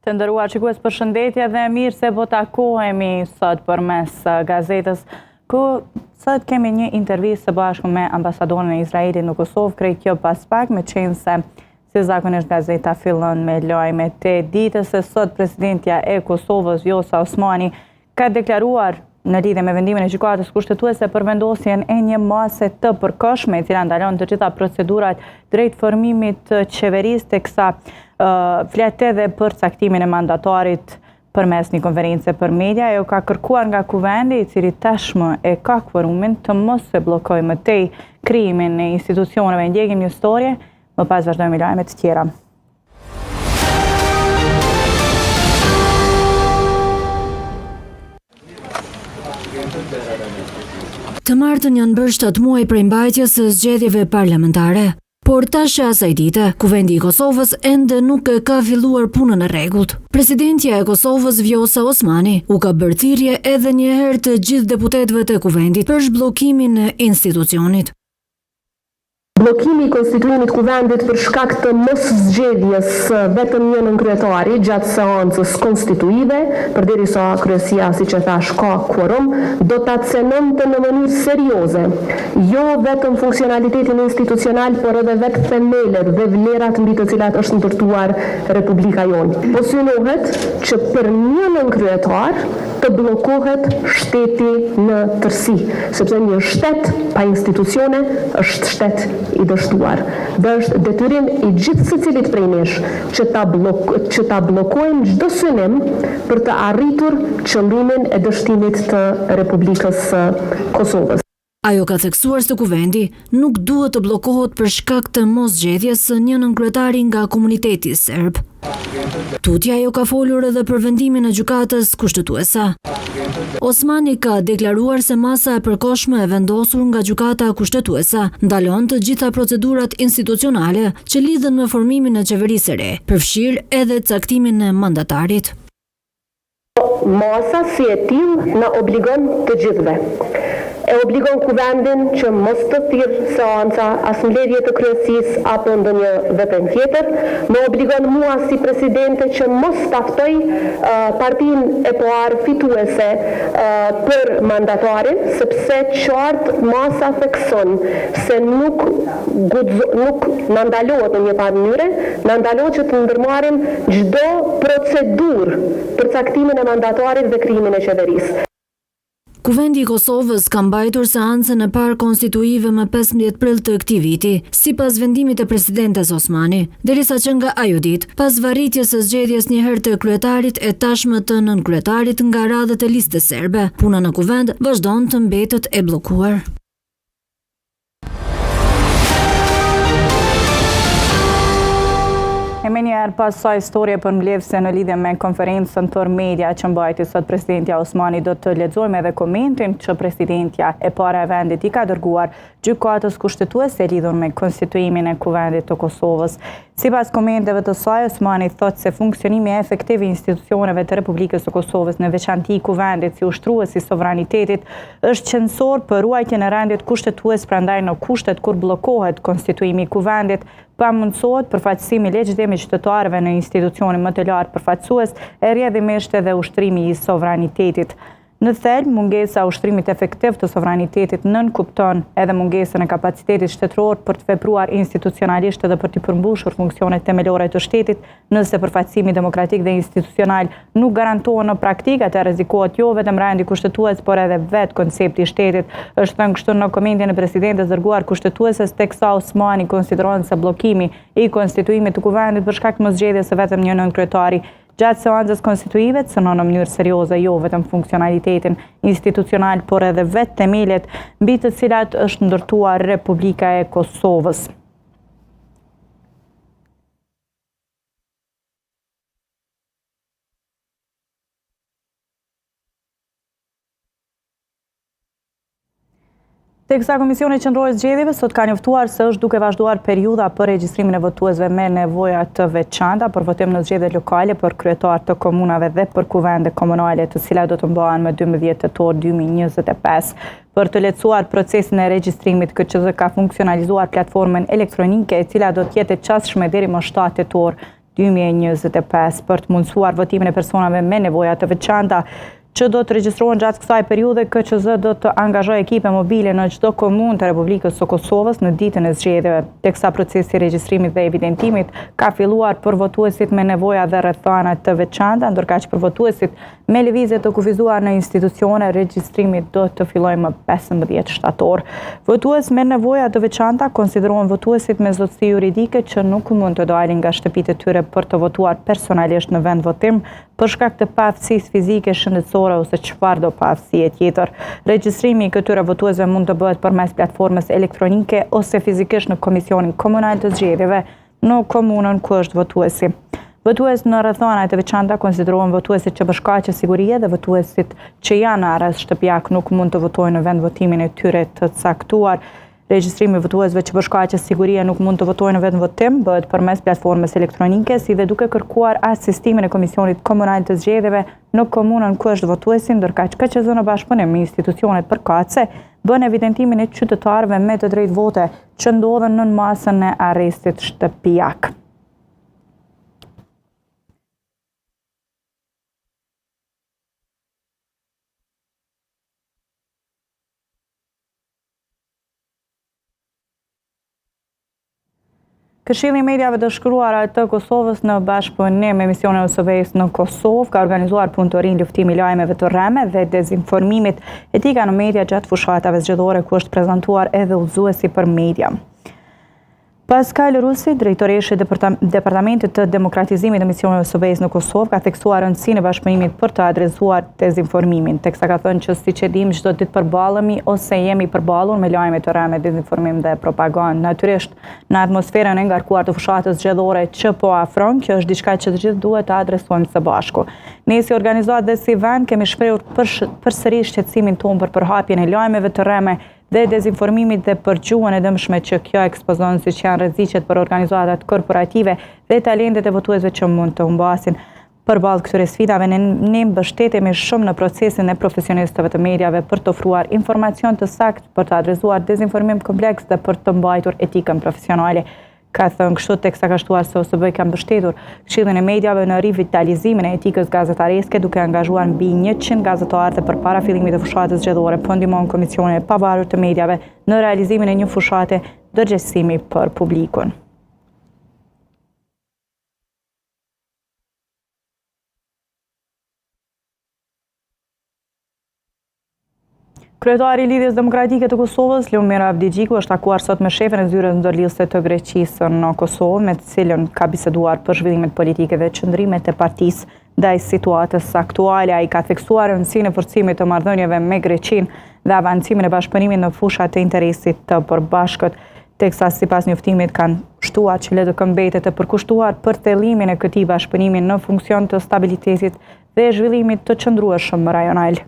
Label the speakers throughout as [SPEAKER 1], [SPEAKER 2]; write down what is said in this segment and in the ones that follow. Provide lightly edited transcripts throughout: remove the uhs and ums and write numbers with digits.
[SPEAKER 1] Të nderuar shikues, përshëndetje dhe mirë se po takohemi sot përmes Gazetës, ku sot kemi një intervistë së bashku me ambasadorën e Izraelit në Kosovë. Krejt kjo pas pak, me qenë se si zakonisht Gazeta fillon me lajmet e ditës se sot presidentja e Kosovës, Vjosa Osmani, ka deklaruar në lidhje me vendimin e gjykatës kushtetuese për vendosjen e një mase të përkohshme, e cila ndalon të gjitha procedurat drejt formimit të qeverisë, teksa flet edhe për caktimin e mandatarit përmes një konference për media. Ajo ka kërkuar nga kuvendi, i cili tashmë e ka kvorumin, të mos se bllokojë më tej krijimin e institucioneve. Ndjekim një histori, më pas vazhdojmë lajmet të tjera.
[SPEAKER 2] Të martën janë bërë 7 muaj prej mbajtjes së zgjedhjeve parlamentare. Por tash asaj dite, kuvendi i Kosovës ende nuk e ka filluar punën e rregullt. Presidentja e Kosovës, Vjosa Osmani, u ka bërë thirrje edhe një herë të gjithë deputetëve të kuvendit për zhbllokimin e institucionit.
[SPEAKER 3] Bllokimi i konstituimit kuvendit për shkak të mos zgjedhjes vetëm një nënkryetari gjatë seancës konstituive, përderisa kryesia, siç e thash, ka kvorum, do ta cenonte në mënyrë serioze jo vetëm funksionalitetin institucional, por edhe vetë themelet dhe vlerat mbi të cilat është ndërtuar Republika jonë. Po synohet që për një nënkryetar të bllokohet shteti në tërësi, sepse një shtet pa institucione është shtet i dështuar. Dhe është detyrim i gjithë secilit prej nesh që ta bllokojmë çdo synim për të arritur qëllimin e dështimit të Republikës së Kosovës.
[SPEAKER 2] Ajo ka theksuar se kuvendi nuk duhet të bllokohet për shkak të moszgjedhjes së një nënkryetari nga komuniteti serb. Tutje ajo ka folur edhe për vendimin e gjykatës kushtetuese. Osmani ka deklaruar se masa e përkohshme e vendosur nga gjykata kushtetuese ndalon të gjitha procedurat institucionale që lidhen me formimin e qeverisë së re, përfshirë edhe caktimin e mandatarit.
[SPEAKER 3] Masa si e tillë na obligon të gjithëve. E obligon kuvendin që mos të thirrë seanca as mbledhje të kryesisë apo ndonjë veprim tjetër, më obligon mua si presidente që mos ta ftoj partinë e parë fituese për mandatarin, sepse qartë masa thekson se nuk na ndalohet në një farë mënyre, na ndalohet që të ndërmarrim çdo procedurë për caktimin e mandatarit dhe krijimin e qeverisë.
[SPEAKER 2] Kuvendi i Kosovës ka mbajtur seancën e parë konstituive më 15 prill të këtij viti, sipas vendimit të presidentes Osmani, derisa që nga ajo ditë, pas varritjes së zgjedhjes një herë të kryetarit e tashmë të nënkryetarit nga radhët e listës serbe, puna në kuvend vazhdon të mbetet e bllokuar.
[SPEAKER 1] E me njerë pas sa historie për mbledhse në lidhje me konferencën për media që mbajti sot presidentja Osmani, do të lexojmë edhe komentin që presidentja e para e vendit i ka dërguar gjykatës kushtetuese lidhur me konstituimin e kuvendit të Kosovës. Sipas komenteve të saj, Osmani thotë se funksionimi efektiv i institucioneve të Republikës së Kosovës, në veçanti i kuvendit si ushtrues i sovranitetit, është qendror për ruajtjen e rendit kushtetues, prandaj në kushtet kur bllokohet konstituimi i kuvendit, pamundsohet përfaqësimi legjitimi i qytetarëve në institucionin më të lartë përfaqësues, e rrjedhimisht edhe ushtrimi i sovranitetit. Në thelb, mungesa ushtrimit efektiv të sovranitetit nënkupton edhe mungesën e kapacitetit shtetëror për të vepruar institucionalisht edhe për të përmbushur funksionet themelore të shtetit. Nëse përfaqësimi demokratik dhe institucional nuk garantohen në praktikë, atë rrezikohet jo vetëm rendi kushtetues, por edhe vetë koncepti i shtetit. Është thënë kështu në komentin e presidentes dërguar kushtetueses, teksa Osmani konsideron se bllokimi i konstituimit të kuvendit për shkak të moszgjedhjes së vetëm një nënkryetari gjatë seancës konstituive cënon në mënyrë serioze jo vetëm funksionalitetin institucional, por edhe vetë themelet mbi të cilat është ndërtuar Republika e Kosovës. Teksa Komisioni Qendror i Zgjedhjeve sot ka njoftuar se është duke vazhduar periudha për regjistrimin e votuesve me nevoja të veçanta për votim në zgjedhjet lokale për kryetar të komunave dhe për kuvende komunale, të cilat do të mbahen më 12 tetor 2025. Për të lehtësuar procesin e regjistrimit, KQZ ka funksionalizuar platformën elektronike, e cila do të jetë e çastshme deri më 7 tetor 2025 për të mundësuar votimin e personave me nevoja të veçanta që do të regjistrohen gjatë kësaj periudhe. KQZ do të angazhojë ekipe mobile në çdo komunë të Republikës së Kosovës në ditën e zgjedhjeve, teksa procesi i regjistrimit dhe evidentimit ka filluar për votuesit me nevoja dhe rrethana të veçanta, ndërkaq për votuesit me lëvizje të kufizuar në institucione, regjistrimi do të fillojë më 15 shtator. Votues me nevoja të veçanta konsiderohen votuesit me zotësi juridike që nuk mund të dalin nga shtëpitë e tyre për të votuar personalisht në vend votim për shkak të paaftësisë fizike, shëndetësore ose çfarëdo paaftësie tjetër. Regjistrimi i këtyre votuesve mund të bëhet përmes platformës elektronike ose fizikisht në Komisionin Komunal të Zgjedhjeve në komunën ku është votuesi. Votues në rrethana të veçanta konsiderohen votuesit që për shkaqe sigurie dhe votuesit që janë arrest shtëpiak nuk mund të votojnë në vend votimin e tyre të caktuar. Regjistrimi i votuesve që për shkaqe sigurie nuk mund të votojnë në vend votim bëhet përmes platformës elektronike, si dhe duke kërkuar asistimin e Komisionit Komunal të Zgjedhjeve në komunën ku është votuesi, ndërkaq KQZ në bashkëpunim me institucionet përkatëse bën evidentimin e qytetarëve me të drejtë vote që ndodhen nën masën e arrestit shtëpiak. Këshilli i Mediave të Shkruara të Kosovës në bashkëpunim me misionin e OSBE-s në Kosovë ka organizuar punëtorin luftimi lajmeve të rreme dhe dezinformimit, etika në media gjatë fushatave zgjedhore, ku është prezantuar edhe udhëzuesi për media. Pascal Rusi, drejtoreshi Departamentit të Demokratizimit të misionit të OSBE-s në Kosovë, ka theksuar rëndësinë e bashkëpunimit për të adresuar dezinformimin, teksa ka thënë që siç e dimë çdo ditë përballemi ose jemi përballur me lajme të rreme, dezinformim dhe propagandë. Natyrisht, në atmosferën e ngarkuar të fushatës zgjedhore që po afron, kjo është diçka që të gjithë duhet të adresojmë së bashku. Ne si organizatë dhe si vend kemi shprehur përsëri shqetësimin tonë për përhapjen e lajmeve të rreme dhe dezinformimit dhe për gjuhën e dëmshme që kjo ekspozon, siç janë rreziqet për organizatat korporative dhe talentet e votuesve që mund të humbasin. Përballë këtyre sfidave, ne mbështetemi shumë në procesin e profesionistëve të mediave për të ofruar informacion të saktë, për të adresuar dezinformim kompleks dhe për të mbajtur etikën profesionale. Ka thënë kështu teksa ka shtuar se OSBE ka mbështetur Këshillin e Mediave në rivitalizimin e etikës gazetareske, duke angazhuar mbi 100 gazetarë dhe përpara fillimit të fushatës zgjedhore po ndihmon Komisionin e Pavarur të Mediave në realizimin e një fushate dërgjesimi për publikun. Kryetari i Lidhjes Demokratike të Kosovës, Lumir Avdigjiku, është takuar sot me shefin e zyrës ndërlidhëse të Greqisë në Kosovë, me të cilën ka biseduar për zhvillimet politike dhe qëndrimet e partisë ndaj situatës aktuale. Ai ka theksuar rëndësinë e forcimit të marrëdhënieve me Greqinë dhe avancimin e bashkëpunimit në fushat të interesit të përbashkët, teksa sipas njoftimit kanë shtuar që le të këmbetet të përkushtuar për thellimin e këtij bashkëpunimi në funksion të stabilitetit dhe zhvillimit të qëndrueshëm rajonal.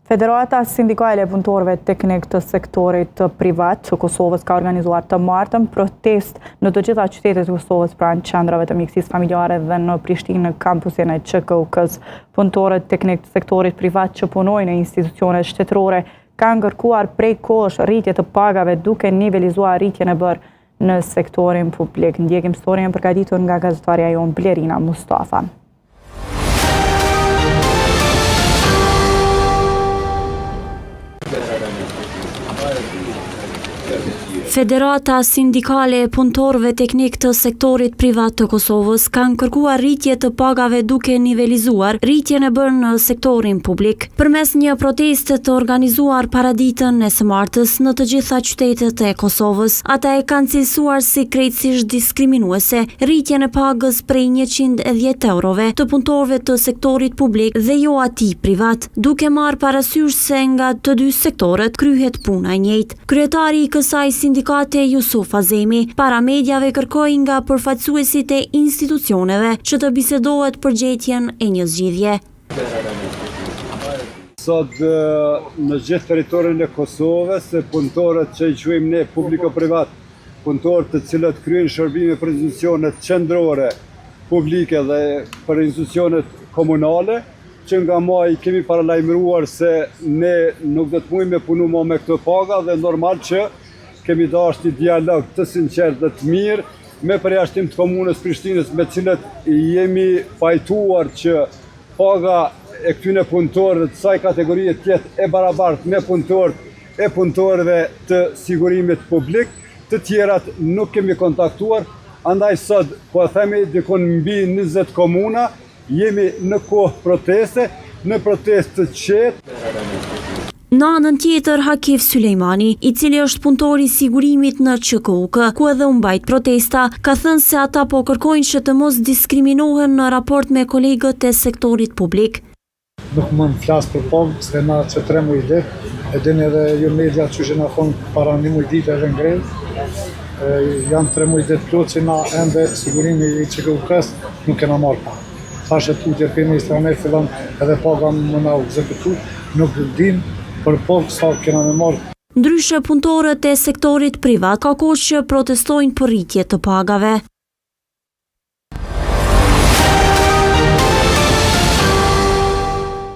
[SPEAKER 1] Federata Sindikale e Punëtorëve Teknik të Sektorit Privat të Kosovës ka organizuar të martën protest në të gjitha qytetet të Kosovës pranë qendrave të mjekësisë familjare dhe në Prishtinë në kampusin e QKUK-s. Punëtorët teknik të sektorit privat që punojnë në institucionet shtetërore kanë kërkuar prej kohësh rritje të pagave duke nivelizuar rritjen e bërë në sektorin publik. Ndjekim historinë përgatitur nga gazetarja jon Blerina Mustafa.
[SPEAKER 2] Federata Sindikale e Punëtorëve Teknik të Sektorit Privat të Kosovës kanë kërkuar rritje të pagave duke nivelizuar rritjen e bërë në sektorin publik. Përmes një proteste të organizuar paraditën e së martës në të gjitha qytetet e Kosovës, ata e kanë cilësuar si krejtësisht diskriminuese rritjen e pagës prej 110 eurove të punëtorëve të sektorit publik dhe jo atij privat, duke marrë parasysh se nga të dy sektorët kryhet puna e njëjtë. Kryetari i kësaj sindikate Jusuf Azemi para mediave kërkoi nga përfaqësuesit e institucioneve që të bisedohet për gjetjen e një zgjidhje.
[SPEAKER 4] Sot në gjithë teritorin e Kosovës, punëtorët që i quajmë ne publiko-privat, punëtorët të cilët kryejnë shërbime për institucionet qendrore, publike dhe për institucionet komunale, që nga maj kemi paralajmëruar se ne nuk do të mujmë me punu më me këtë paga dhe normal që kemi dashur një dialog të sinqert dhe të mirë me përjashtim të komunës Prishtinës me cilët jemi pajtuar që paga e këtyne punëtorëve të saj kategorie tjetë e barabartë me punëtorët e punëtorëve të sigurimit publik, të tjerat nuk kemi kontaktuar, andaj sot po e themi dikon mbi 20 komuna, jemi në kohë proteste, në protestë të qetë.
[SPEAKER 2] Në anën tjetër, Hakif Sulejmani, i cili është punëtor i sigurimit në QKUK, ku edhe u mbajt protesta, ka thënë se ata po kërkojnë që të mos diskriminohen në raport me kolegët e sektorit publik.
[SPEAKER 5] Nuk më në flasë për pavë, se na që 3 muj ditë, e dini edhe ju media që që nga thonë para 1 muj ditë edhe ngrejë, janë 3 muj ditë plot që na ende sigurimi i QKUK-s nuk kena marrë pa. Thashe tutje për ministra me fillan edhe paga më na u ekzekutu, nuk din për pavë sa kena me marrë.
[SPEAKER 2] Ndryshe punëtorët e sektorit privat ka kohë që protestojnë për rritje të pagave.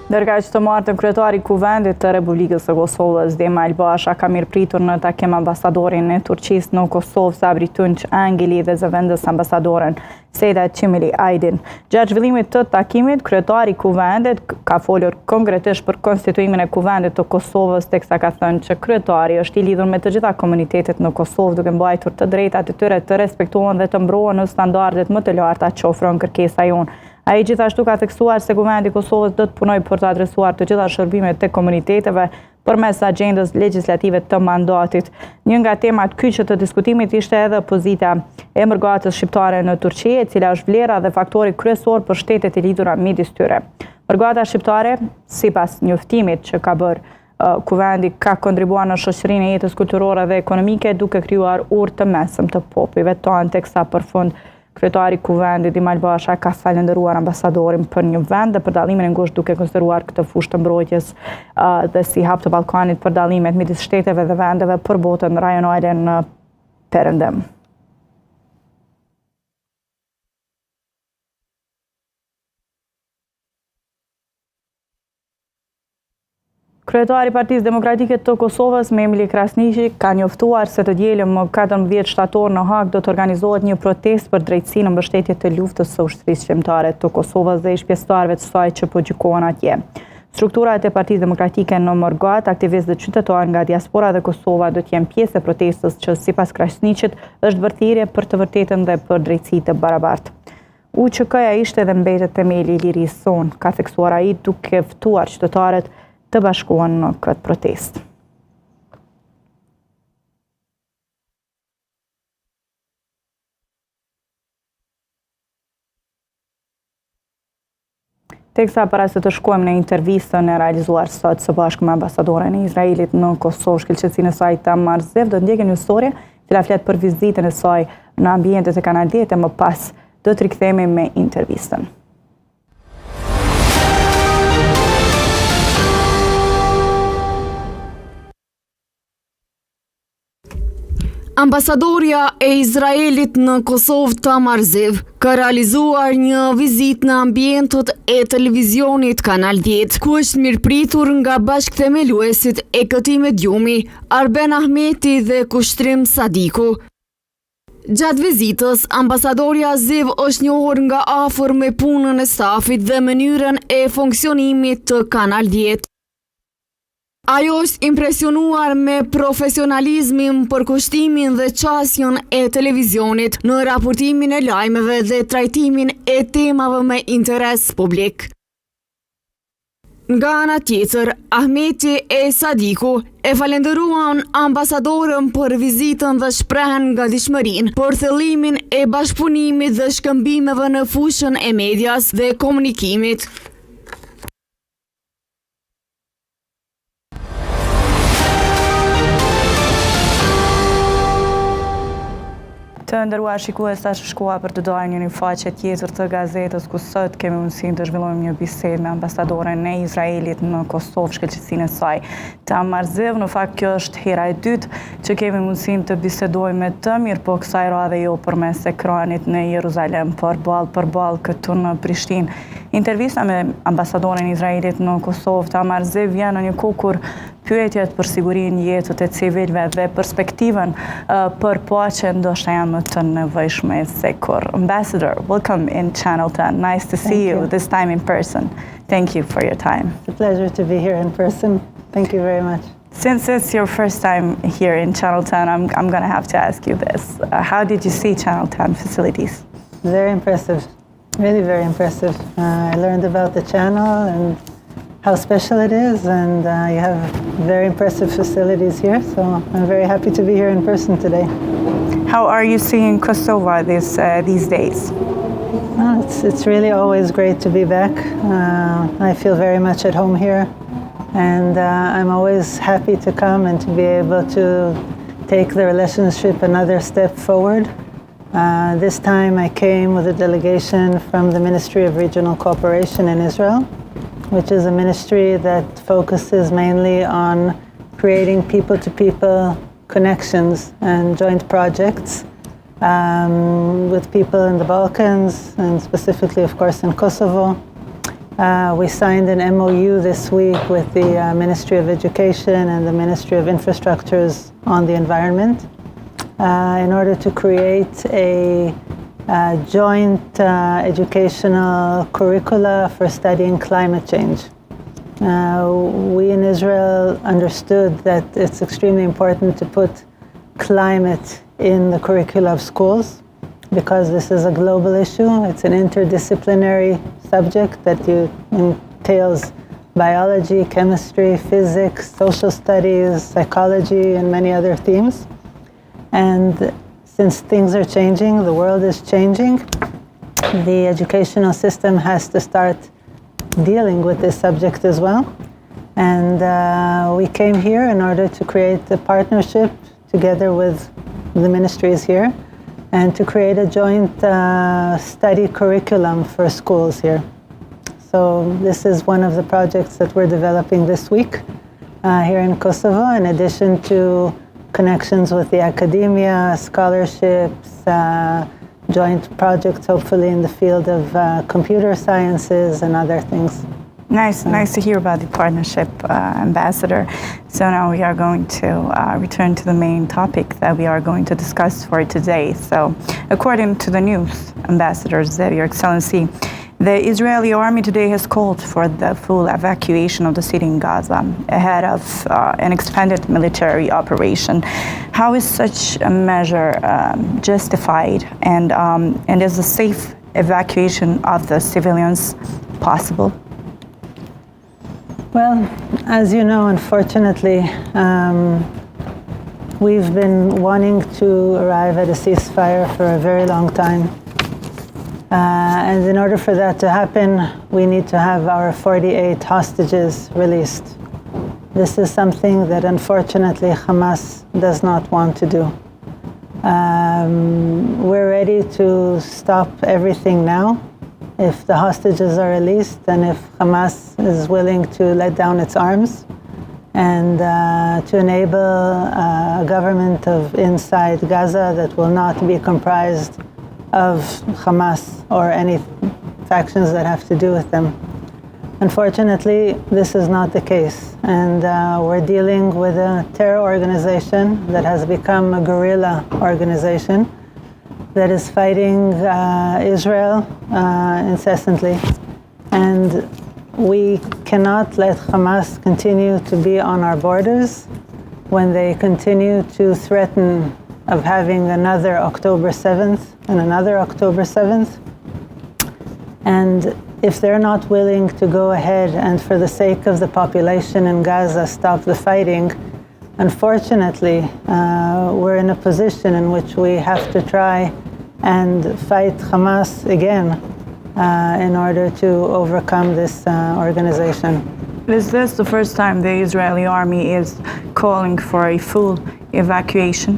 [SPEAKER 1] Ndërkaq të martën, kryetari i Kuvendit të Republikës së Kosovës, Kemal Basha, ka mirëpritur në takim ambasadorin e Turqisë në Kosovë, Sabri Tunç Angeli dhe zëvendës ambasadoren Seda Çimili Aydin. Gjatë zhvillimit të takimit, kryetari i Kuvendit ka folur konkretisht për konstituimin e Kuvendit të Kosovës, teksa ka thënë që kryetari është i lidhur me të gjitha komunitetet në Kosovë, duke mbajtur të drejtat e tyre të respektohen dhe të mbrohen në standardet më të larta që ofron kërkesa jonë. Ai gjithashtu ka theksuar se Kuvendi i Kosovës do të punojë për të adresuar të gjitha shërbimet të komuniteteve përmes agjendës legjislative të mandatit. Një nga temat kyçe të diskutimit ishte edhe pozita e mërgatës shqiptare në Turqi, e cila është vlera dhe faktori kryesor për shtetet e lidhura midis tyre. Mërgata shqiptare, sipas njoftimit që ka bërë Kuvendi, ka kontribuar në shoqërinë e jetës kulturore dhe ekonomike duke krijuar urë të mesëm të popujve tonë, teksa për fund kryetari i Kuvendit Kemal Basha ka falendëruar ambasadorin për një vend dhe për dallimin e ngushtë duke konsideruar këtë fushë të mbrojtjes dhe si hap të Ballkanit për dallimet midis shteteve dhe vendeve për botën rajonale në perëndim. Kryetari i Partisë Demokratike të Kosovës, Memli Krasniqi, ka njoftuar se të dielën më 14 shtator në Hag do të organizohet një protestë për drejtësinë në mbështetje të luftës së ushtrisë shqiptare të Kosovës dhe ish pjesëtarëve të saj që po gjykohen atje. Strukturat e Partisë Demokratike në Morgat, aktivistë dhe qytetarë nga diaspora dhe Kosova do të jenë pjesë e protestës që sipas Krasniqit është vërtetësie për të vërtetën dhe për drejtësi të barabartë. UÇK-ja ishte dhe mbetet themeli i lirisë sonë, ka theksuar ai duke ftuar qytetarët të bashkohen në këtë protestë. Teksa para se të shkojmë në intervistën e realizuar sot së bashku me ambasadoren e Izraelit në Kosovë, shkëlqësinë e saj Tamar Ziv, do ndjekim një histori që flet për vizitën e saj në ambientet e Kanal 10 e më pas do të rikthehemi me intervistën.
[SPEAKER 2] Ambasadorja e Izraelit në Kosovë Tamar Ziv ka realizuar një vizitë në ambientet e televizionit Kanal 10, ku është mirëpritur nga bashkëthemeluesit e këtij mediumi, Arben Ahmeti dhe Kushtrim Sadiku. Gjatë vizitës, ambasadorja Ziv është njohur nga afër me punën e stafit dhe mënyrën e funksionimit të Kanal 10. Ajo është impresionuar me profesionalizmin, përkushtimin dhe qasjen e televizionit në raportimin e lajmeve dhe trajtimin e temave me interes publik. Nga ana tjetër, Ahmeti e Sadiku e falendëruan ambasadorën për vizitën dhe shprehen ngadishmërinë për thellimin e bashkëpunimit dhe shkëmbimeve në fushën e medias dhe komunikimit.
[SPEAKER 1] Të nderuar shikues, tash shkova për të dalë një faqe tjetër të gazetës ku sot kemi mundësinë të zhvillojmë një bisedë me ambasadoren e Izraelit në Kosovë, shkëlqësinë e saj Tamar Ziv. Në fakt kjo është hera e dytë që kemi mundësinë të bisedojmë me të, mirë po kësaj radhe jo përmes ekranit në Jeruzalem, por ballë këtu në Prishtinë. Intervista me ambasadoren e Izraelit në Kosovë Tamar Ziv vjen në një kohë kur pyetjet për sigurinë jetës e civilëve dhe perspektivën për paqe ndoshta janë më të nevojshme se kur. Ambassador, welcome in Channel 10. Nice to see you, this time in person. Thank you for your time.
[SPEAKER 6] It's a pleasure to be here in person. Thank you very much.
[SPEAKER 1] Since it's your first time here in Channel 10, I'm going to have to ask you this. How did you see Channel 10 facilities?
[SPEAKER 6] Very impressive, really very impressive. I learned about the channel and how special it is, and you have very impressive facilities here, so I'm very happy to be here in person today.
[SPEAKER 1] How are you seeing Kosovo these days?
[SPEAKER 6] Well, it's really always great to be back. I feel very much at home here, and I'm always happy to come and to be able to take the relationship another step forward. This time I came with a delegation from the Ministry of Regional Cooperation in Israel, which is a ministry that focuses mainly on creating people-to-people connections and joint projects with people in the Balkans and specifically, of course, in Kosovo. We signed an MOU this week with the Ministry of Education and the Ministry of Infrastructures on the environment in order to create a joint educational curricula for studying climate change. We in Israel understood that it's extremely important to put climate in the curricula of schools because this is a global issue. It's an interdisciplinary subject that entails biology, chemistry, physics, social studies, psychology, and many other themes. And since things are changing, the world is changing, the educational system has to start dealing with this subject as well. And we came here in order to create a partnership together with the ministries here and to create a joint study curriculum for schools here. So this is one of the projects that we're developing this week here in Kosovo, in addition to connections with the academia, scholarships, joint projects, hopefully in the field of computer sciences and other things.
[SPEAKER 1] Nice to hear about the partnership, Ambassador. So now we are going to return to the main topic that we are going to discuss for today. So according to the news, Ambassador Ziv, Your Excellency, the Israeli army today has called for the full evacuation of the city in Gaza ahead of an expanded military operation. How is such a measure justified, and is the safe evacuation of the civilians possible?
[SPEAKER 6] Well, as you know, unfortunately, we've been wanting to arrive at a ceasefire for a very long time. And in order for that to happen, we need to have our 48 hostages released. This is something that unfortunately Hamas does not want to do. We're ready to stop everything now if the hostages are released and if Hamas is willing to let down its arms and to enable a government of inside Gaza that will not be comprised of Hamas or any factions that have to do with them. Unfortunately, this is not the case, and we're dealing with a terror organization that has become a guerrilla organization that is fighting Israel incessantly, and we cannot let Hamas continue to be on our borders when they continue to threaten of having another October 7th and another October 7th. And if they're not willing to go ahead and for the sake of the population in Gaza stop the fighting, unfortunately, we're in a position in which we have to try and fight Hamas again in order to overcome this organization.
[SPEAKER 1] Is this the first time the Israeli army is calling for a full evacuation?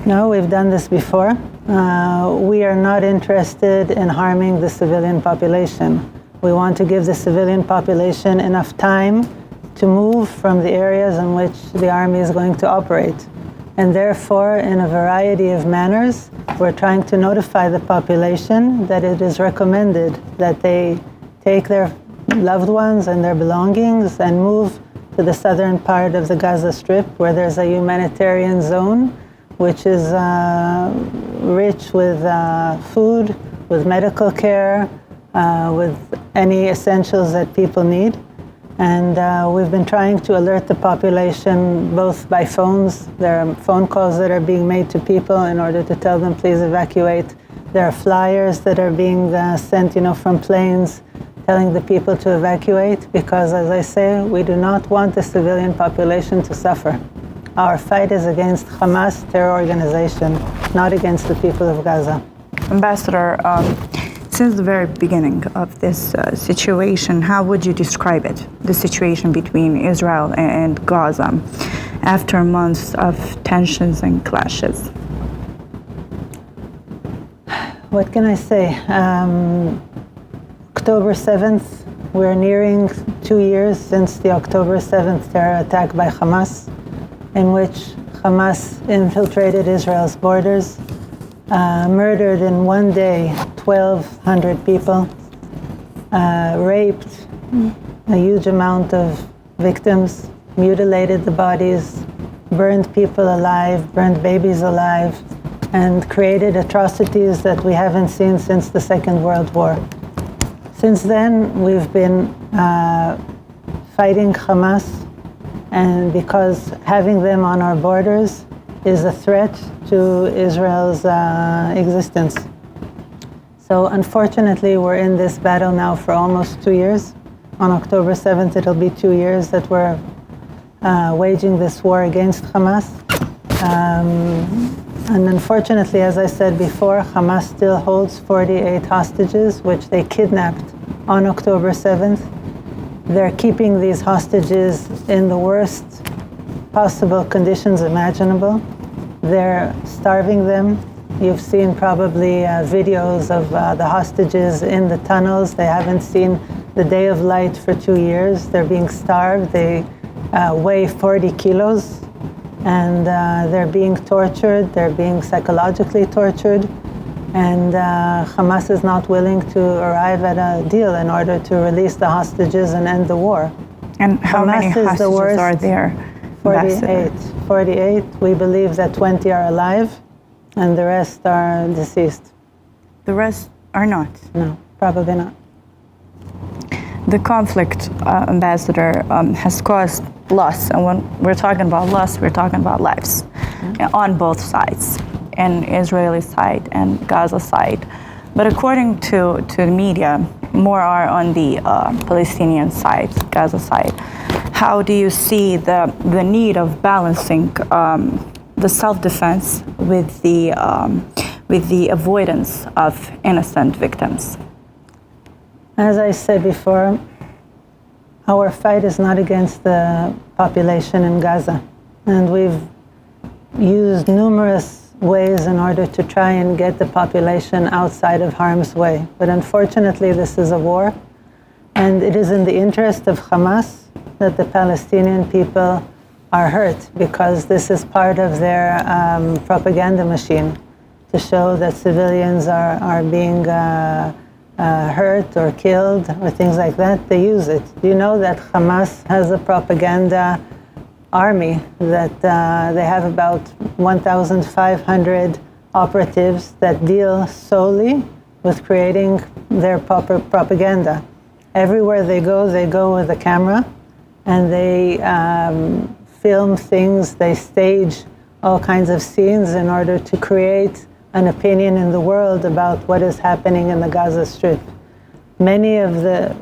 [SPEAKER 6] No, we've done this before. we are not interested in harming the civilian population. We want to give the civilian population enough time to move from the areas in which the army is going to operate. And therefore, in a variety of manners, we're trying to notify the population that it is recommended that they take their loved ones and their belongings and move to the southern part of the Gaza Strip, where there's a humanitarian zone, which is rich with food, with medical care, with any essentials that people need. And we've been trying to alert the population both by phones. There are phone calls that are being made to people in order to tell them, please evacuate. There are flyers that are being sent, from planes, telling the people to evacuate, because, as I say, we do not want the civilian population to suffer. Our fight is against Hamas terror organization, not against the people of Gaza.
[SPEAKER 1] Ambassador, since the very beginning of this situation, how would you describe it, the situation between Israel and Gaza, after months of tensions and clashes?
[SPEAKER 6] What can I say? October 7th, we're nearing 2 years since the October 7th terror attack by Hamas, in which Hamas infiltrated Israel's borders, murdered in one day 1,200 people, raped a huge amount of victims, mutilated the bodies, burned people alive, burned babies alive, and created atrocities that we haven't seen since the Second World War. Since then, we've been fighting Hamas, and because having them on our borders is a threat to Israel's existence. So unfortunately, we're in this battle now for almost 2 years. On October 7th, it'll be 2 years that we're waging this war against Hamas. And unfortunately, as I said before, Hamas still holds 48 hostages, which they kidnapped on October 7th. They're keeping these hostages in the worst possible conditions imaginable. They're starving them. You've seen probably videos of the hostages in the tunnels. They haven't seen the day of light for 2 years. They're being starved. They weigh 40 kilos. And they're being tortured, they're being psychologically tortured, and Hamas is not willing to arrive at a deal in order to release the hostages and end the war.
[SPEAKER 1] And how many hostages are there?
[SPEAKER 6] 48. 48. We believe that 20 are alive, and the rest are deceased.
[SPEAKER 1] The rest are not?
[SPEAKER 6] No, probably not.
[SPEAKER 1] The conflict, Ambassador, has caused loss, and when we're talking about loss, we're talking about lives on both sides, and Israeli side and Gaza side. But according to the media, more are on the Palestinian side, Gaza side. How do you see the need of balancing the self-defense with the avoidance of innocent victims?
[SPEAKER 6] As I said before, our fight is not against the population in Gaza. And we've used numerous ways in order to try and get the population outside of harm's way. But unfortunately, this is a war. And it is in the interest of Hamas that the Palestinian people are hurt, because this is part of their propaganda machine to show that civilians are being hurt or killed or things like that. They use it. You know that Hamas has a propaganda army, that they have about 1,500 operatives that deal solely with creating their propaganda. Everywhere they go with a camera, and they film things, they stage all kinds of scenes in order to create an opinion in the world about what is happening in the Gaza Strip. Many of the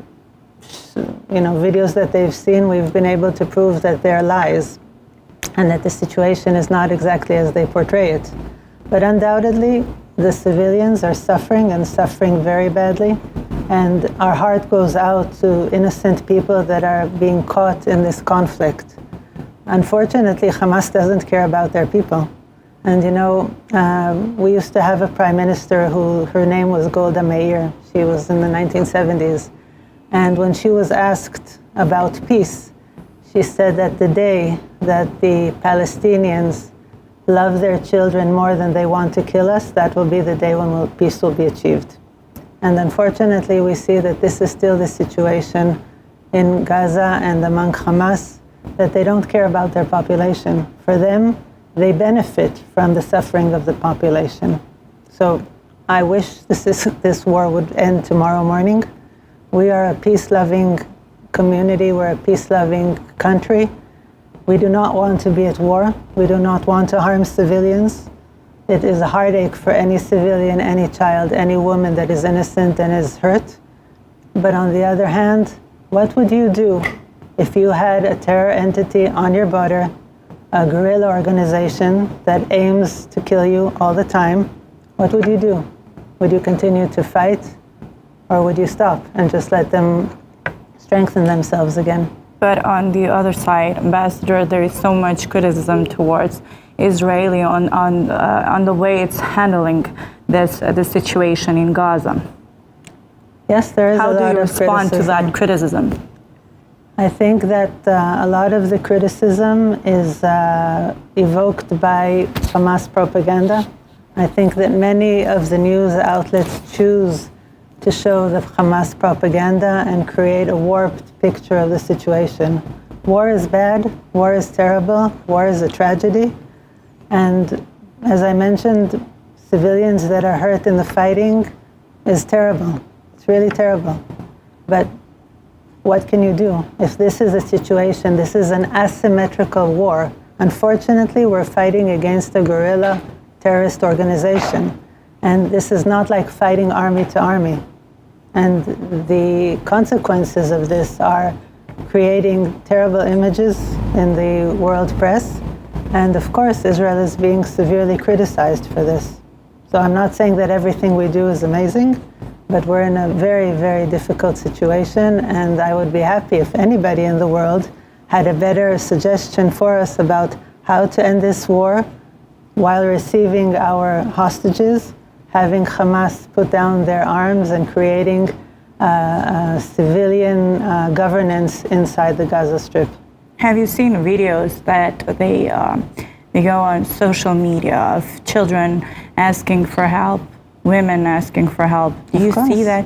[SPEAKER 6] videos that they've seen, we've been able to prove that they're lies and that the situation is not exactly as they portray it. But undoubtedly, the civilians are suffering, and suffering very badly. And our heart goes out to innocent people that are being caught in this conflict. Unfortunately, Hamas doesn't care about their people. And we used to have a prime minister who, her name was Golda Meir. She was in the 1970s. And when she was asked about peace, she said that the day that the Palestinians love their children more than they want to kill us, that will be the day when peace will be achieved. And unfortunately, we see that this is still the situation in Gaza and among Hamas, that they don't care about their population. For them, they benefit from the suffering of the population. So I wish this war would end tomorrow morning. We are a peace-loving community, we're a peace-loving country. We do not want to be at war. We do not want to harm civilians. It is a heartache for any civilian, any child, any woman that is innocent and is hurt. But on the other hand, what would you do if you had a terror entity on your border, a guerrilla organization that aims to kill you all the time? What would you do? Would you continue to fight, or would you stop and just let them strengthen themselves again?
[SPEAKER 1] But on the other side, Ambassador, there is so much criticism towards Israeli on the way it's handling this situation in Gaza.
[SPEAKER 6] Yes, there is a lot of criticism.
[SPEAKER 1] How do you respond to that criticism?
[SPEAKER 6] I think that a lot of the criticism is evoked by Hamas propaganda. I think that many of the news outlets choose to show the Hamas propaganda and create a warped picture of the situation. War is bad, war is terrible, war is a tragedy. And as I mentioned, civilians that are hurt in the fighting is terrible. It's really terrible. But what can you do? If this is a situation, this is an asymmetrical war. Unfortunately, we're fighting against a guerrilla terrorist organization. And this is not like fighting army to army. And the consequences of this are creating terrible images in the world press. And of course, Israel is being severely criticized for this. So I'm not saying that everything we do is amazing, but we're in a very, very difficult situation. And I would be happy if anybody in the world had a better suggestion for us about how to end this war while receiving our hostages, having Hamas put down their arms and creating civilian governance inside the Gaza Strip.
[SPEAKER 1] Have you seen videos that they go on social media of children asking for help, women asking for help? Do you see that?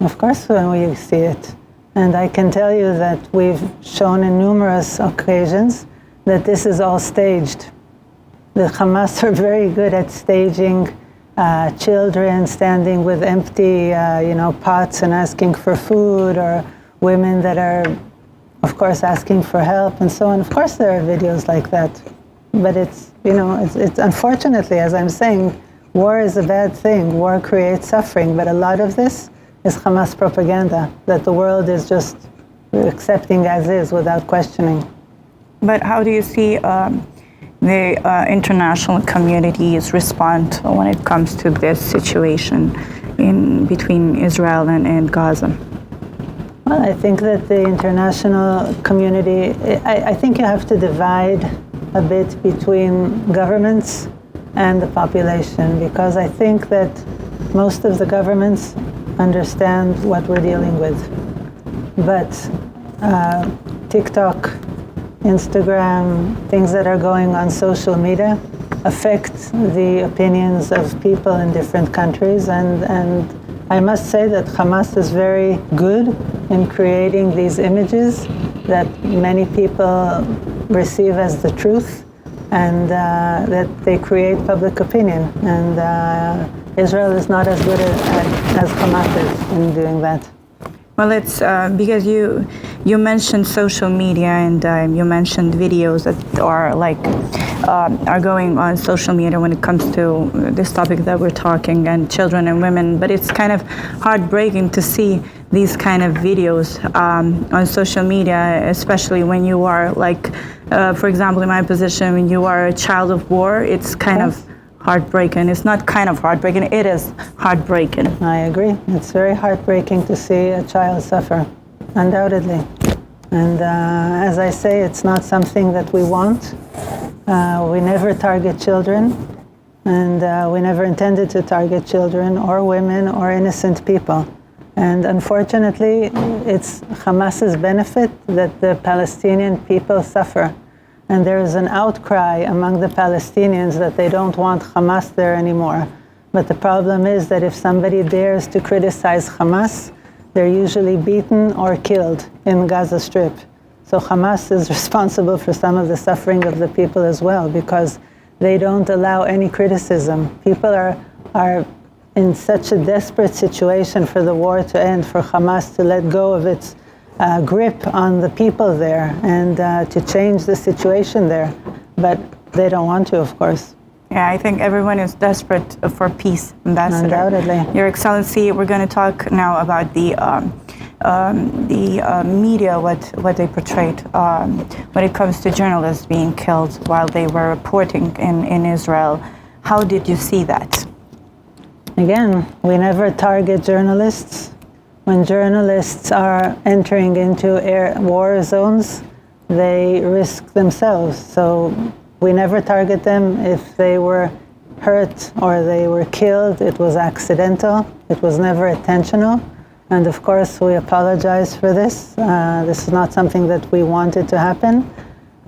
[SPEAKER 6] Of course we see it. And I can tell you that we've shown in numerous occasions that this is all staged. The Hamas are very good at staging children standing with empty pots and asking for food, or women that are, of course, asking for help and so on. Of course there are videos like that. But it's unfortunately, as I'm saying, war is a bad thing. War creates suffering, but a lot of this is Hamas propaganda that the world is just accepting as is without questioning.
[SPEAKER 1] But how do you see the international community's response when it comes to this situation between Israel and Gaza?
[SPEAKER 6] Well, I think that the international community, I think you have to divide a bit between governments and the population, because I think that most of the governments understand what we're dealing with. But TikTok, Instagram, things that are going on social media affect the opinions of people in different countries, and I must say that Hamas is very good in creating these images that many people receive as the truth, and that they create public opinion. And Israel is not as good as Hamas is in doing that.
[SPEAKER 1] Well, it's because you mentioned social media, and you mentioned videos that are going on social media when it comes to this topic that we're talking, and children and women. But it's kind of heartbreaking to see these kind of videos on social media, especially when you are for example, in my position, when you are a child of war. It's kind of heartbreaking. It's not kind of heartbreaking, it is heartbreaking.
[SPEAKER 6] I agree. It's very heartbreaking to see a child suffer, undoubtedly. And as I say, it's not something that we want. We never target children, and we never intended to target children or women or innocent people. And unfortunately, it's Hamas's benefit that the Palestinian people suffer. And there is an outcry among the Palestinians that they don't want Hamas there anymore. But the problem is that if somebody dares to criticize Hamas, they're usually beaten or killed in Gaza Strip. So Hamas is responsible for some of the suffering of the people as well, because they don't allow any criticism. People are in such a desperate situation for the war to end, for Hamas to let go of its grip on the people there and to change the situation there. But they don't want to, of course.
[SPEAKER 1] Yeah, I think everyone is desperate for peace, Ambassador.
[SPEAKER 6] Undoubtedly.
[SPEAKER 1] Your Excellency, we're going to talk now about the media, what they portrayed when it comes to journalists being killed while they were reporting in Israel. How did you see that?
[SPEAKER 6] Again, we never target journalists. When journalists are entering into war zones, they risk themselves. So we never target them. If they were hurt or they were killed, it was accidental. It was never intentional. And of course, we apologize for this. This is not something that we wanted to happen.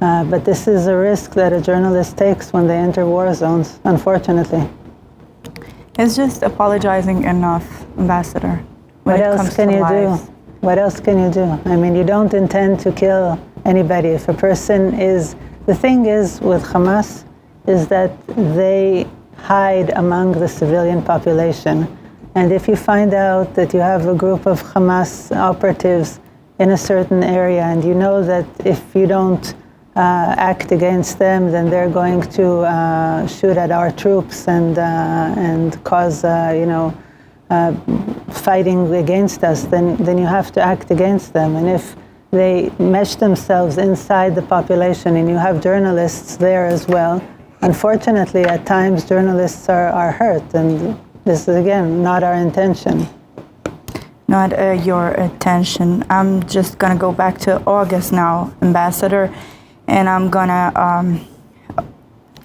[SPEAKER 6] But this is a risk that a journalist takes when they enter war zones, unfortunately.
[SPEAKER 1] Is just apologizing enough, Ambassador?
[SPEAKER 6] What else can you do? What else can you do? I mean, you don't intend to kill anybody. If a person is... The thing is with Hamas is that they hide among the civilian population. And if you find out that you have a group of Hamas operatives in a certain area and you know that if you don't act against them, then they're going to shoot at our troops and cause, fighting against us, then you have to act against them. And if they mesh themselves inside the population and you have journalists there as well, unfortunately, at times journalists are hurt, and this is, again, not our intention.
[SPEAKER 1] Not your intention. I'm just going to go back to August now, Ambassador, and I'm going to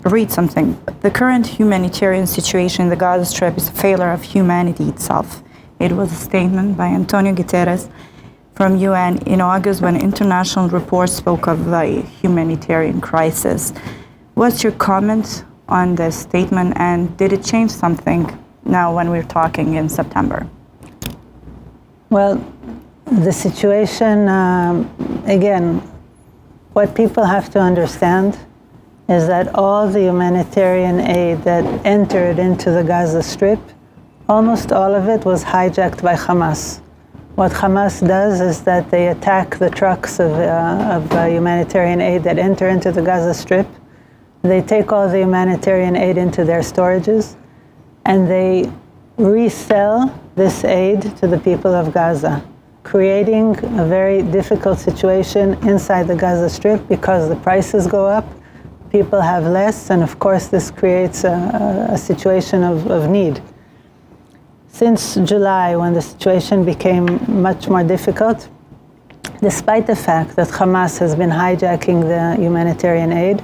[SPEAKER 1] read something. The current humanitarian situation in the Gaza Strip is a failure of humanity itself. It was a statement by Antonio Guterres from UN in August when international reports spoke of a humanitarian crisis. What's your comment on this statement, and did it change something now when we're talking in September?
[SPEAKER 6] Well, the situation, again, what people have to understand is that all the humanitarian aid that entered into the Gaza Strip, almost all of it was hijacked by Hamas. What Hamas does is that they attack the trucks of humanitarian aid that enter into the Gaza Strip. They take all the humanitarian aid into their storages, and they resell this aid to the people of Gaza, creating a very difficult situation inside the Gaza Strip because the prices go up, people have less, and of course this creates a situation of need. Since July, when the situation became much more difficult, despite the fact that Hamas has been hijacking the humanitarian aid,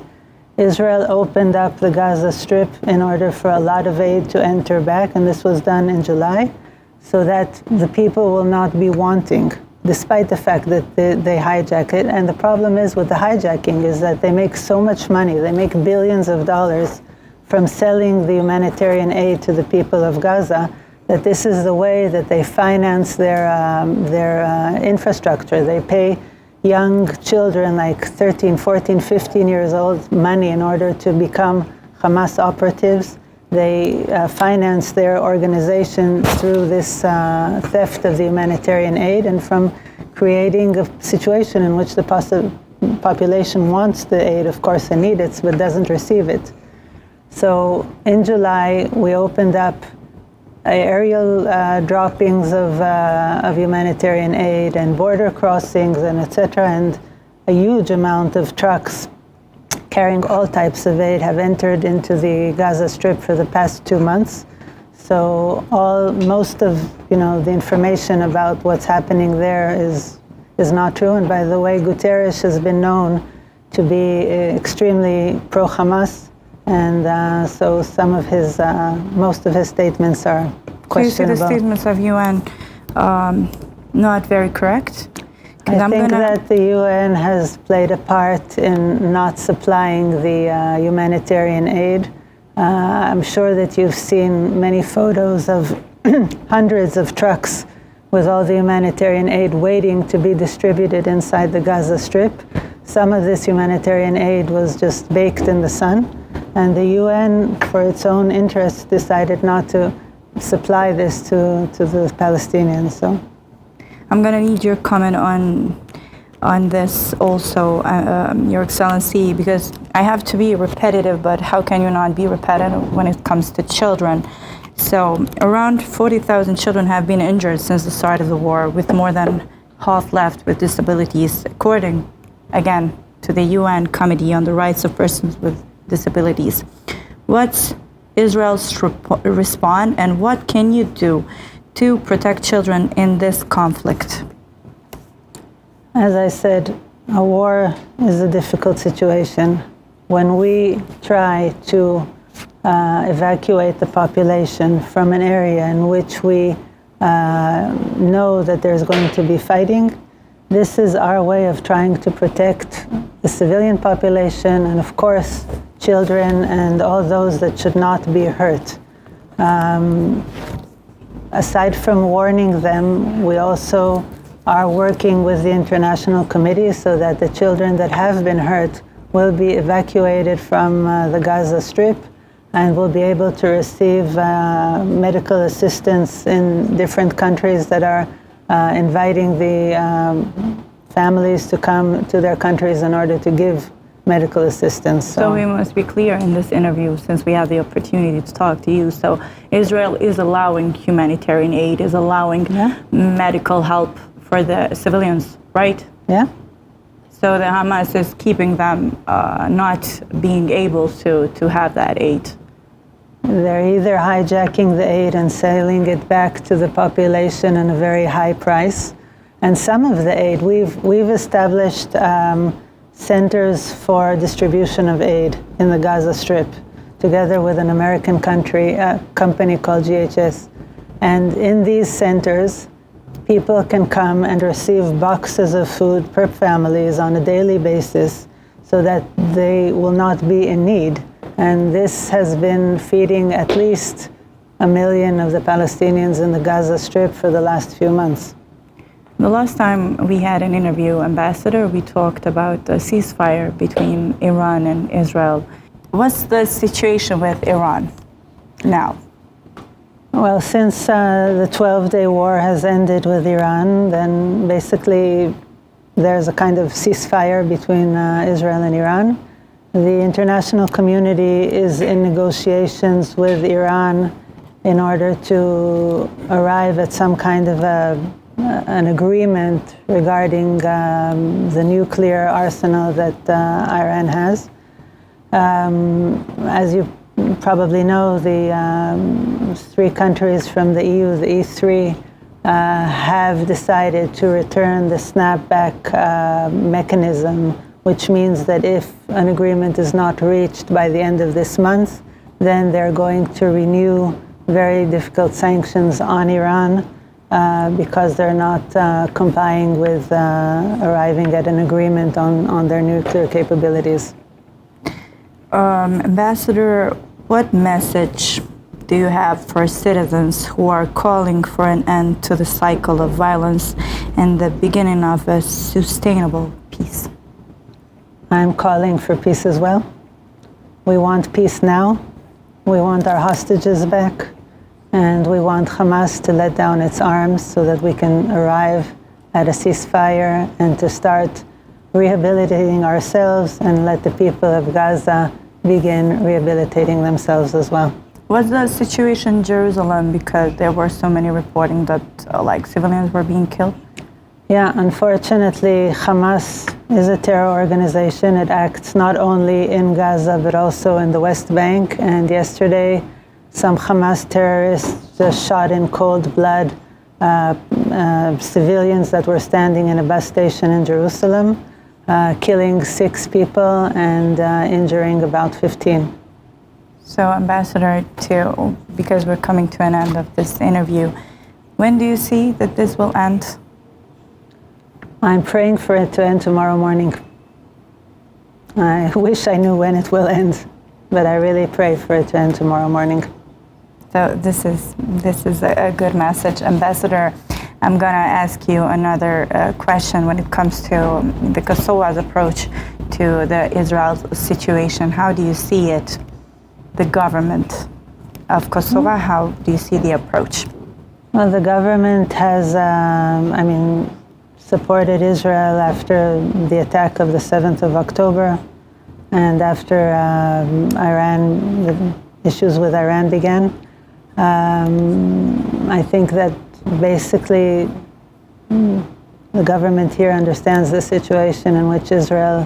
[SPEAKER 6] Israel opened up the Gaza Strip in order for a lot of aid to enter back, and this was done in July, so that the people will not be wanting, despite the fact that they hijack it. And the problem is with the hijacking is that they make so much money. They make billions of dollars from selling the humanitarian aid to the people of Gaza, that this is the way that they finance their infrastructure. They pay young children, like 13, 14, 15 years old, money in order to become Hamas operatives. They finance their organization through this theft of the humanitarian aid, and from creating a situation in which the population wants the aid, of course, and needs it, but doesn't receive it. So in July, we opened up aerial droppings of humanitarian aid and border crossings and etc. And a huge amount of trucks carrying all types of aid have entered into the Gaza Strip for the past 2 months. So most of the information about what's happening there is not true. And by the way, Guterres has been known to be extremely pro-Hamas, and so most of his statements are questionable.
[SPEAKER 1] Do you see the statements of UN not very correct?
[SPEAKER 6] I think that the UN has played a part in not supplying the humanitarian aid. I'm sure that you've seen many photos of hundreds of trucks with all the humanitarian aid waiting to be distributed inside the Gaza Strip. Some of this humanitarian aid was just baked in the sun, and the UN, for its own interests, decided not to supply this to the Palestinians. So,
[SPEAKER 1] I'm going to need your comment on this also, Your Excellency, because I have to be repetitive, but how can you not be repetitive when it comes to children? So around 40,000 children have been injured since the start of the war, with more than half left with disabilities, according, again, to the UN Committee on the Rights of Persons with Disabilities. What's Israel's response, and what can you do to protect children in this conflict?
[SPEAKER 6] As I said, a war is a difficult situation. When we try to evacuate the population from an area in which we know that there's going to be fighting, this is our way of trying to protect the civilian population and, of course, children and all those that should not be hurt. Aside from warning them, we also are working with the international committee so that the children that have been hurt will be evacuated from the Gaza Strip and will be able to receive medical assistance in different countries that are inviting the families to come to their countries in order to give medical assistance.
[SPEAKER 1] So we must be clear in this interview, since we have the opportunity to talk to you. So Israel is allowing humanitarian aid, is allowing medical help for the civilians, right?
[SPEAKER 6] Yeah.
[SPEAKER 1] So the Hamas is keeping them not being able to have that aid.
[SPEAKER 6] They're either hijacking the aid and selling it back to the population at a very high price. And some of the aid, we've established centers for distribution of aid in the Gaza Strip, together with an American company called GHS. And in these centers, people can come and receive boxes of food per families on a daily basis so that they will not be in need. And this has been feeding at least 1 million of the Palestinians in the Gaza Strip for the last few months.
[SPEAKER 1] The last time we had an interview, Ambassador, we talked about a ceasefire between Iran and Israel. What's the situation with Iran now?
[SPEAKER 6] Well, since the 12-day war has ended with Iran, then basically there's a kind of ceasefire between Israel and Iran. The international community is in negotiations with Iran in order to arrive at some kind of an agreement regarding the nuclear arsenal that Iran has. As you probably know, the 3 countries from the EU, the E3, have decided to return the snapback mechanism, which means that if an agreement is not reached by the end of this month, then they're going to renew very difficult sanctions on Iran because they're not complying with arriving at an agreement on their nuclear capabilities.
[SPEAKER 1] Ambassador, what message do you have for citizens who are calling for an end to the cycle of violence and the beginning of a sustainable peace?
[SPEAKER 6] I'm calling for peace as well. We want peace now. We want our hostages back. And we want Hamas to let down its arms so that we can arrive at a ceasefire and to start rehabilitating ourselves and let the people of Gaza begin rehabilitating themselves as well.
[SPEAKER 1] What's the situation in Jerusalem? Because there were so many reporting that civilians were being killed.
[SPEAKER 6] Yeah, unfortunately, Hamas is a terror organization. It acts not only in Gaza, but also in the West Bank. And yesterday, some Hamas terrorists just shot in cold blood civilians that were standing in a bus station in Jerusalem. killing 6 people and injuring about 15.
[SPEAKER 1] So, Ambassador, because we're coming to an end of this interview, when do you see that this will end?
[SPEAKER 6] I'm praying for it to end tomorrow morning. I wish I knew when it will end, but I really pray for it to end tomorrow morning.
[SPEAKER 1] So this is a good message. Ambassador, I'm going to ask you another question when it comes to the Kosovo's approach to the Israel situation. How do you see it, the government of Kosovo? How do you see the approach?
[SPEAKER 6] Well, the government has, supported Israel after the attack of the 7th of October and after the issues with Iran began. I think that basically the government here understands the situation in which Israel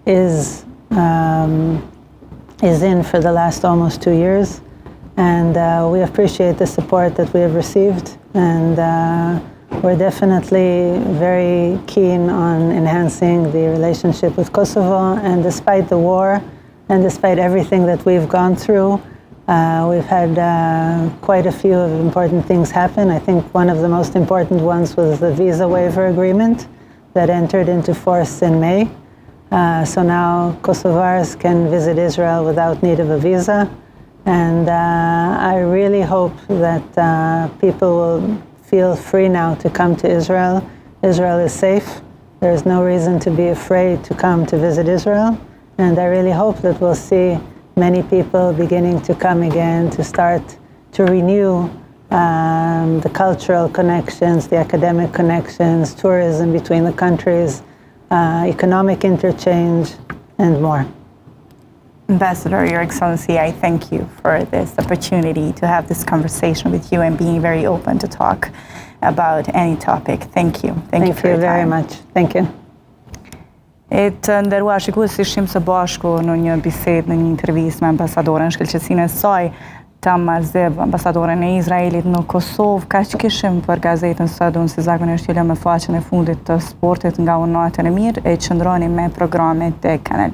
[SPEAKER 6] is in for the last almost 2 years, and we appreciate the support that we have received, and we're definitely very keen on enhancing the relationship with Kosovo. And despite the war and despite everything that we've gone through, we've had quite a few important things happen. I think one of the most important ones was the visa waiver agreement that entered into force in May. So now Kosovars can visit Israel without need of a visa. And I really hope that people will feel free now to come to Israel. Israel is safe. There's no reason to be afraid to come to visit Israel. And I really hope that we'll see many people beginning to come again, to start to renew the cultural connections, the academic connections, tourism between the countries, economic interchange, and more.
[SPEAKER 1] Ambassador, Your Excellency, I thank you for this opportunity to have this conversation with you and being very open to talk about any topic. Thank you. Thank you for your time.
[SPEAKER 6] Very much. Thank you.
[SPEAKER 1] Të nderuar shikues, ishim së bashku në një bisedë, në një intervistë me ambasadorën shkëlqësinë e saj, Tamar Ziv, ambasadorën e Izraelit në Kosovë. Kaq kishim për gazetën sot, unë si zakonisht ju lëm në faqen e fundit të sportit nga unë natën e mirë, e qëndroni me programet e kanal.